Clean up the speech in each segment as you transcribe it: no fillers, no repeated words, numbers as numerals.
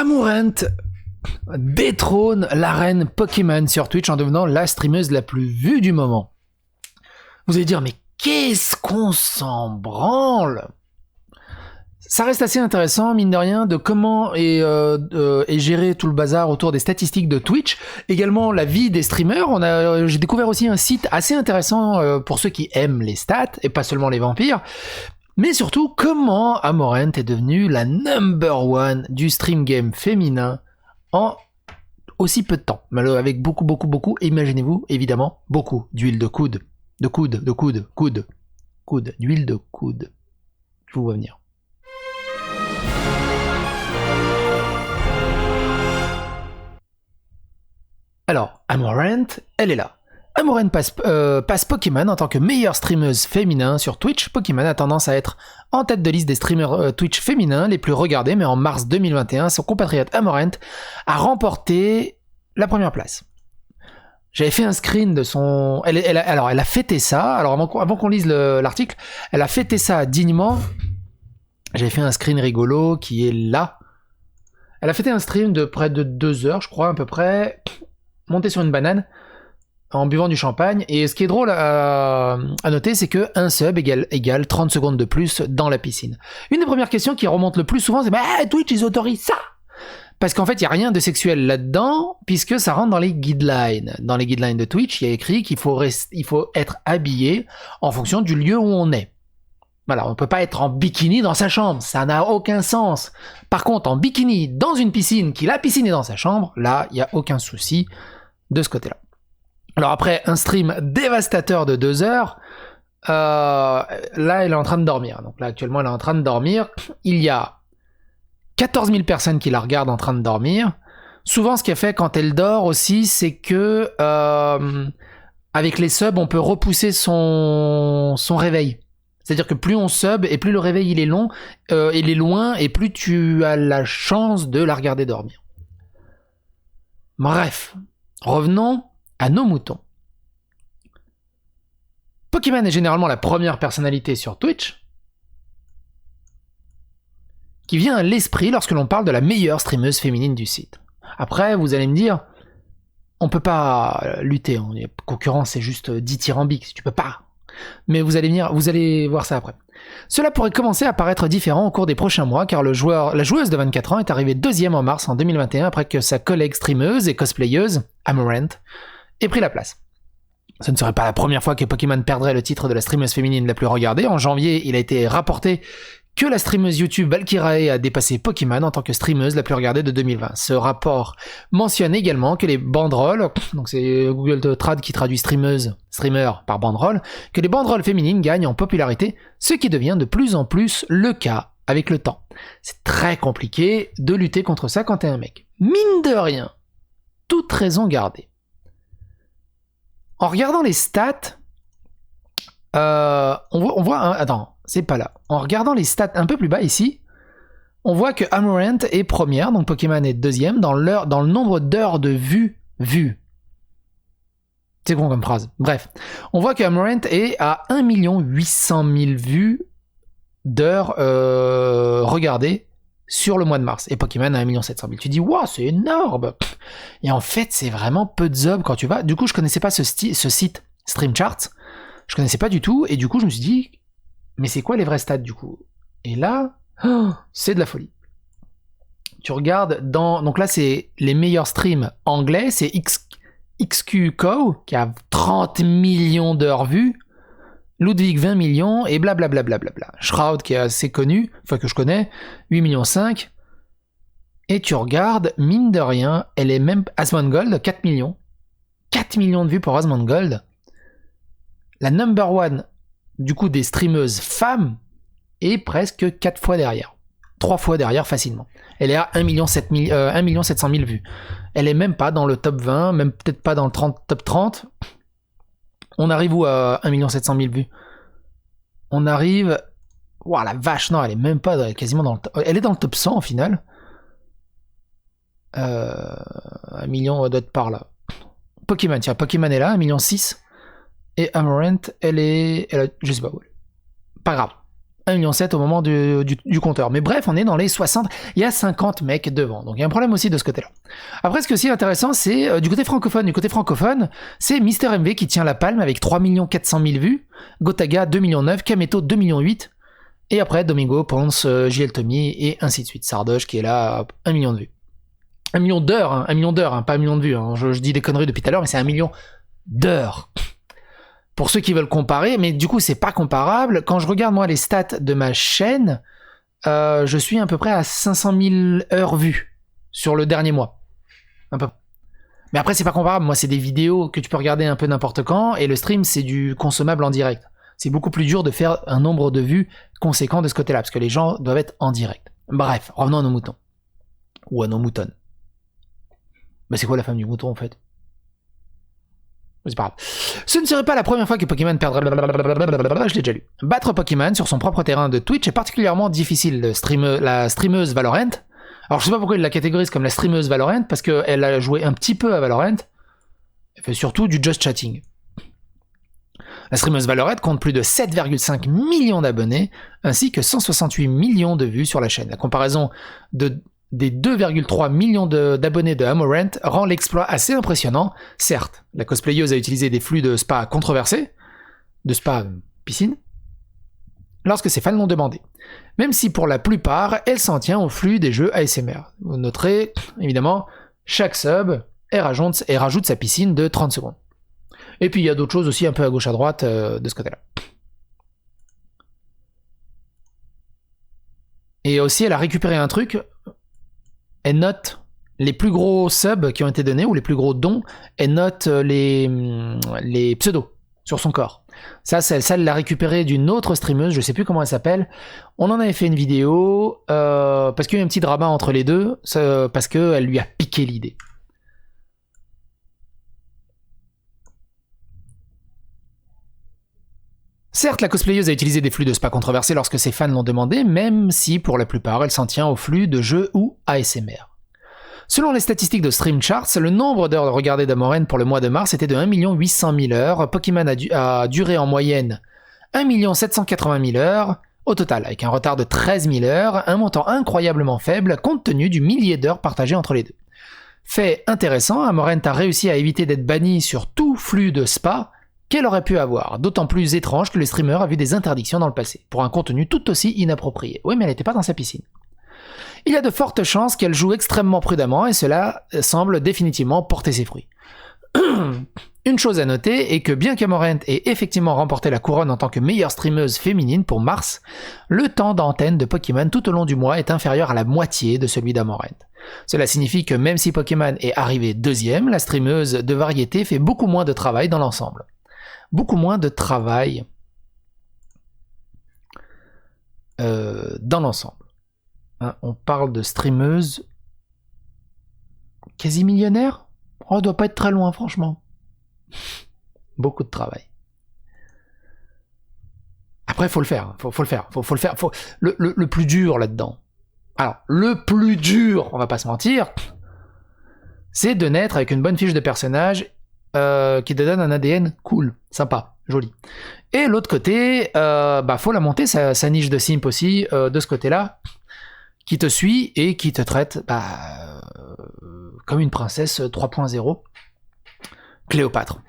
Amourent détrône la reine Pokémon sur Twitch en devenant la streameuse la plus vue du moment. Vous allez dire, mais qu'est-ce qu'on s'en branle? Ça reste assez intéressant, mine de rien, de comment est géré tout le bazar autour des statistiques de Twitch. Également, la vie des streamers. J'ai découvert aussi un site assez intéressant pour ceux qui aiment les stats, et pas seulement les vampires. Mais surtout, comment Amourent est devenue la #1 du stream game féminin en aussi peu de temps. Mais avec beaucoup, imaginez-vous, évidemment, beaucoup d'huile de coude. D'huile de coude. Je vous vois venir. Alors, Amourent, elle est là. Amourent passe Pokémon en tant que meilleure streameuse féminin sur Twitch. Pokémon a tendance à être en tête de liste des streamers Twitch féminins les plus regardés, mais en mars 2021, son compatriote Amourent a remporté la première place. J'avais fait un screen de son... Elle a fêté ça, alors avant qu'on lise l'article, elle a fêté ça dignement. J'avais fait un screen rigolo qui est là. Elle a fêté un stream de près de 2 heures, je crois, à peu près, montée sur une banane, en buvant du champagne. Et ce qui est drôle à noter, c'est que un sub égale 30 secondes de plus dans la piscine. Une des premières questions qui remonte le plus souvent, c'est Twitch, ils autorisent ça? Parce qu'en fait, il n'y a rien de sexuel là-dedans, puisque ça rentre dans les guidelines. Dans les guidelines de Twitch, il y a écrit qu'il faut être habillé en fonction du lieu où on est. Voilà, on ne peut pas être en bikini dans sa chambre, ça n'a aucun sens. Par contre, en bikini dans une piscine, la piscine est dans sa chambre, là, il n'y a aucun souci de ce côté-là. Alors après un stream dévastateur de 2 heures, là, elle est en train de dormir. Donc là, actuellement, elle est en train de dormir. Il y a 14 000 personnes qui la regardent en train de dormir. Souvent, ce qu'elle fait quand elle dort aussi, c'est que avec les subs, on peut repousser son réveil. C'est-à-dire que plus on sub et plus le réveil il est long, il est loin, et plus tu as la chance de la regarder dormir. Bref, revenons à nos moutons. Pokémon est généralement la première personnalité sur Twitch qui vient à l'esprit lorsque l'on parle de la meilleure streameuse féminine du site. Après, vous allez me dire, on peut pas lutter, la concurrence c'est juste dithyrambique, tu peux pas. Mais vous allez voir ça après. Cela pourrait commencer à paraître différent au cours des prochains mois, car la joueuse de 24 ans est arrivée 2e en mars en 2021 après que sa collègue streameuse et cosplayeuse, Amourent, ait pris la place. Ce ne serait pas la première fois que Pokémon perdrait le titre de la streameuse féminine la plus regardée. En janvier, il a été rapporté que la streameuse YouTube Valkyrae a dépassé Pokémon en tant que streameuse la plus regardée de 2020. Ce rapport mentionne également que les banderoles, donc c'est Google Trad qui traduit streamer par banderole, que les banderoles féminines gagnent en popularité, ce qui devient de plus en plus le cas avec le temps. C'est très compliqué de lutter contre ça quand t'es un mec. Mine de rien, toute raison gardée. En regardant les stats, on voit attends, c'est pas là. En regardant les stats un peu plus bas ici, on voit que Amourent est première, donc Pokémon est 2e dans le nombre d'heures de vues. C'est con comme phrase. Bref, on voit que Amourent est à 1 800 000 vues d'heures regardées sur le mois de mars. Et Pokémon à 1 700 000. Tu dis, waouh, c'est énorme! Et en fait, c'est vraiment peu de zub quand tu vas. Du coup, je connaissais pas ce site Stream Charts. Je connaissais pas du tout. Et du coup, je me suis dit, mais c'est quoi les vrais stats du coup? Et là, c'est de la folie. Tu regardes donc là, c'est les meilleurs streams anglais. C'est XQCO qui a 30 millions d'heures vues. Ludwig 20 millions et blablabla. Shroud qui est assez connu, enfin que je connais, 8 millions 5. Et tu regardes, mine de rien, elle est même Asmongold, 4 millions. 4 millions de vues pour Asmongold. La #1 du coup des streameuses femmes est presque 4 fois derrière. 3 fois derrière facilement. Elle est à 1 700 000 vues. Elle est même pas dans le top 20, même peut-être pas dans le top 30. On arrive où à 1 700 000 vues? On arrive... Ouah, la vache, non, elle est même pas quasiment dans le top... Elle est dans le top 100 au final. 1 million doit être par là. Pokémon, tiens, Pokémon est là, 1,6 million. Et Amourent, je sais pas où elle est. Pas grave. 1,7 million au moment du compteur. Mais bref, on est dans les 60, il y a 50 mecs devant. Donc il y a un problème aussi de ce côté-là. Après, ce qui est aussi intéressant, c'est du côté francophone. Du côté francophone, c'est Mister MV qui tient la palme avec 3 400 000 vues, Gotaga 2,9 millions, Kameto 2,8 millions, et après Domingo, Ponce, JL Tommy, et ainsi de suite. Sardoche qui est là à 1 million de vues. 1 million d'heures, hein, 1 million d'heures, hein, pas 1 million de vues. Hein. Je dis des conneries depuis tout à l'heure, mais c'est 1 million d'heures. Pour ceux qui veulent comparer, mais du coup c'est pas comparable. Quand je regarde moi les stats de ma chaîne, je suis à peu près à 500 000 heures vues sur le dernier mois. Un peu. Mais après c'est pas comparable, moi c'est des vidéos que tu peux regarder un peu n'importe quand, et le stream c'est du consommable en direct. C'est beaucoup plus dur de faire un nombre de vues conséquent de ce côté-là, parce que les gens doivent être en direct. Bref, revenons à nos moutons. Ou à nos moutonnes. Mais c'est quoi la femme du mouton en fait? C'est pas grave. Ce ne serait pas la première fois que Pokémon perdrait... Je l'ai déjà lu. Battre Pokémon sur son propre terrain de Twitch est particulièrement difficile. La streameuse Valorant... Alors je sais pas pourquoi il la catégorise comme la streameuse Valorant, parce qu'elle a joué un petit peu à Valorant. Elle fait surtout du just chatting. La streameuse Valorant compte plus de 7,5 millions d'abonnés, ainsi que 168 millions de vues sur la chaîne. La comparaison des 2,3 millions d'abonnés de Amorant rend l'exploit assez impressionnant. Certes, la cosplayeuse a utilisé des flux de spa controversés, de spa piscine, lorsque ses fans l'ont demandé. Même si pour la plupart, elle s'en tient au flux des jeux ASMR. Vous noterez, évidemment, chaque sub et rajoute sa piscine de 30 secondes. Et puis il y a d'autres choses aussi un peu à gauche à droite de ce côté-là. Et aussi, elle a récupéré un truc. Elle note les plus gros subs qui ont été donnés, ou les plus gros dons, elle note les pseudos sur son corps. Ça, elle l'a récupéré d'une autre streameuse, je sais plus comment elle s'appelle. On en avait fait une vidéo, parce qu'il y a eu un petit drama entre les deux, parce qu'elle lui a piqué l'idée. Certes, la cosplayeuse a utilisé des flux de spa controversés lorsque ses fans l'ont demandé, même si pour la plupart, elle s'en tient au flux de jeux ou ASMR. Selon les statistiques de Stream Charts, le nombre d'heures regardées d'Amorant pour le mois de mars était de 1 800 000 heures. Pokémon a duré en moyenne 1 780 000 heures au total, avec un retard de 13 000 heures, un montant incroyablement faible compte tenu du millier d'heures partagées entre les deux. Fait intéressant, Amorant a réussi à éviter d'être banni sur tout flux de spa qu'elle aurait pu avoir, d'autant plus étrange que le streamer a vu des interdictions dans le passé, pour un contenu tout aussi inapproprié. Oui, mais elle n'était pas dans sa piscine. Il y a de fortes chances qu'elle joue extrêmement prudemment, et cela semble définitivement porter ses fruits. Une chose à noter est que bien qu'Amorant ait effectivement remporté la couronne en tant que meilleure streameuse féminine pour mars, le temps d'antenne de Pokémon tout au long du mois est inférieur à la moitié de celui d'Amorant. Cela signifie que même si Pokémon est arrivé deuxième, la streameuse de variété fait beaucoup moins de travail dans l'ensemble. Beaucoup moins de travail dans l'ensemble. Hein, on parle de streameuse quasi millionnaire. Oh, on doit pas être très loin, franchement. Beaucoup de travail. Après, faut le faire. Faut le faire. Faut le faire. Le plus dur là-dedans. Alors, le plus dur, on va pas se mentir, c'est de naître avec une bonne fiche de personnage qui te donne un ADN cool, sympa, joli. Et l'autre côté, faut la monter, sa niche de simp aussi, de ce côté-là, qui te suit et qui te traite comme une princesse 3.0. Cléopâtre.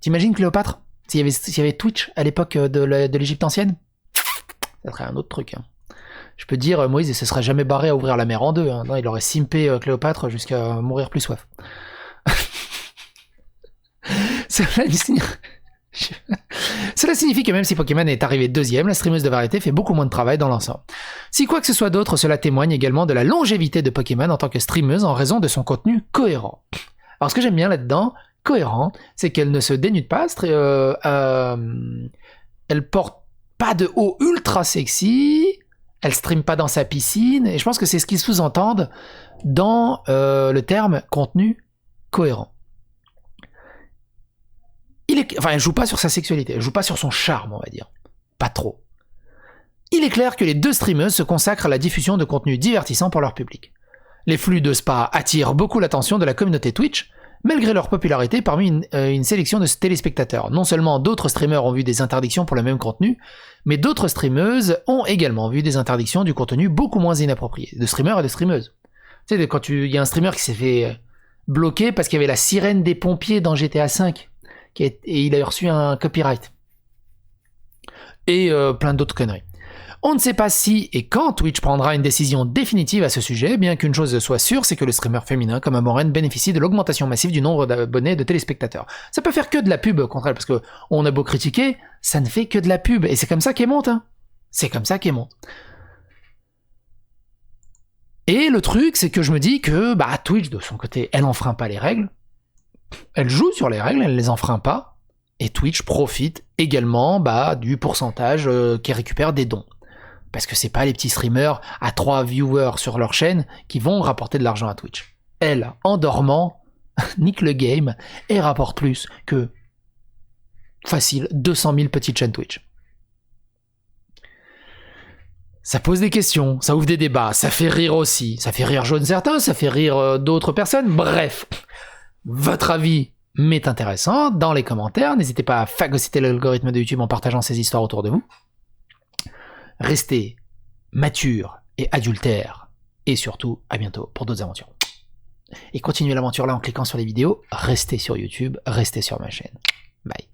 T'imagines Cléopâtre s'il y avait Twitch à l'époque de l'Égypte ancienne? Ça serait un autre truc. Hein. Je peux te dire, Moïse, il se serait jamais barré à ouvrir la mer en deux. Hein. Non, il aurait simpé Cléopâtre jusqu'à mourir plus soif. Cela signifie que même si Pokémon est arrivé deuxième, la streameuse de variété fait beaucoup moins de travail dans l'ensemble. Si quoi que ce soit d'autre, cela témoigne également de la longévité de Pokémon en tant que streameuse en raison de son contenu cohérent. Alors ce que j'aime bien là-dedans, cohérent, c'est qu'elle ne se dénude pas, elle porte pas de haut ultra sexy, elle stream pas dans sa piscine, et je pense que c'est ce qu'ils sous-entendent dans le terme contenu cohérent. Elle joue pas sur sa sexualité, elle joue pas sur son charme, on va dire. Pas trop. Il est clair que les deux streameuses se consacrent à la diffusion de contenus divertissants pour leur public. Les flux de spa attirent beaucoup l'attention de la communauté Twitch, malgré leur popularité parmi une sélection de téléspectateurs. Non seulement d'autres streamers ont vu des interdictions pour le même contenu, mais d'autres streameuses ont également vu des interdictions du contenu beaucoup moins inapproprié, de streamers et de streameuses. Tu sais, quand il y a un streamer qui s'est fait bloquer parce qu'il y avait la sirène des pompiers dans GTA V, et il a reçu un copyright. Et plein d'autres conneries. On ne sait pas si et quand Twitch prendra une décision définitive à ce sujet, bien qu'une chose soit sûre, c'est que le streamer féminin comme Amoren bénéficie de l'augmentation massive du nombre d'abonnés et de téléspectateurs. Ça peut faire que de la pub au contraire, parce que on a beau critiquer, ça ne fait que de la pub, et c'est comme ça qu'elle monte, hein. C'est comme ça qu'elle monte. Et le truc, c'est que je me dis que Twitch, de son côté, elle enfreint pas les règles, elle joue sur les règles, elle les enfreint pas, et Twitch profite également du pourcentage qui récupère des dons. Parce que c'est pas les petits streamers à 3 viewers sur leur chaîne qui vont rapporter de l'argent à Twitch. Elle, en dormant, nique le game et rapporte plus que, facile, 200 000 petites chaînes Twitch. Ça pose des questions, ça ouvre des débats, ça fait rire aussi. Ça fait rire Jaune certains, ça fait rire d'autres personnes. Bref, votre avis m'est intéressant dans les commentaires. N'hésitez pas à phagocyter l'algorithme de YouTube en partageant ces histoires autour de vous. Restez mature et adultère. Et surtout, à bientôt pour d'autres aventures. Et continuez l'aventure là en cliquant sur les vidéos. Restez sur YouTube, restez sur ma chaîne. Bye.